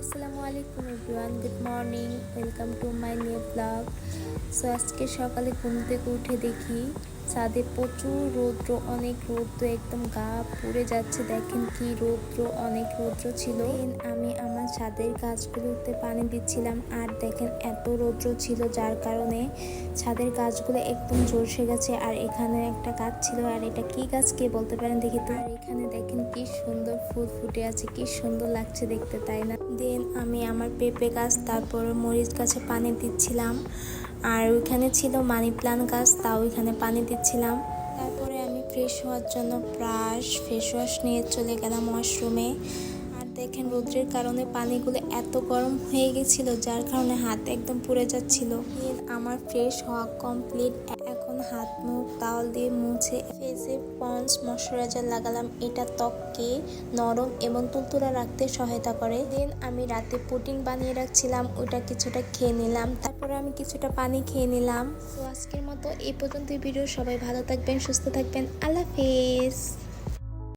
আসসালামু আলাইকুম everyone, good morning, welcome to my new blog. So আজকে সকালে ঘুম থেকে উঠে দেখি ছাদে প্রচুর রৌদ্র, অনেক রৌদ্র, একদম গা পুড়ে যাচ্ছে। দেখেন কি রৌদ্র, অনেক রৌদ্র ছিল। আমি আমার ছাদের গাছগুলোতে পানি দিচ্ছিলাম, আর দেখেন এত রৌদ্র ছিল যার কারণে ছাদের গাছগুলো একদম ঝলসে গেছে। আর এখানে একটা গাছ ছিল, আর এটা কি গাছ কে বলতে পারেন দেখি তো। আর এখানে দেখেন কি সুন্দর ফুল ফুটে আছে, কি সুন্দর লাগছে দেখতে, তাই না? দেন আমি আমার পেঁপে গাছ, তারপর মরিচ গাছে পানি দিচ্ছিলাম। আর ওইখানে ছিল মানি প্লান্ট গাছ, তাও ওইখানে পানি দিচ্ছিলাম। তারপরে আমি ফ্রেশ হওয়ার জন্য ব্রাশ, ফেস ওয়াশ নিয়ে চলে গেলাম ওয়াশরুমে। আর দেখেন রোদ্রের কারণে পানিগুলো এত গরম হয়ে গেছিলো যার কারণে হাত একদম পুড়ে যাচ্ছিল। আমার ফ্রেশ হওয়া কমপ্লিট। এখন হাত মুখ তাওয়াল দিয়ে মুছে ফেসে পন্স ময়শ্চারাইজার লাগালাম। এটা ত্বককে নরম এবং তুলতুলা রাখতে সহায়তা করে। দেন আমি রাতে পুডিং বানিয়ে রাখছিলাম, ওটা কিছুটা খেয়ে নিলাম। তারপরে আমি কিছুটা পানি খেয়ে নিলাম। তো আজকের মতো এই পর্যন্ত ভিডিও। সবাই ভালো থাকবেন, সুস্থ থাকবেন, আল্লাহ হাফেজ।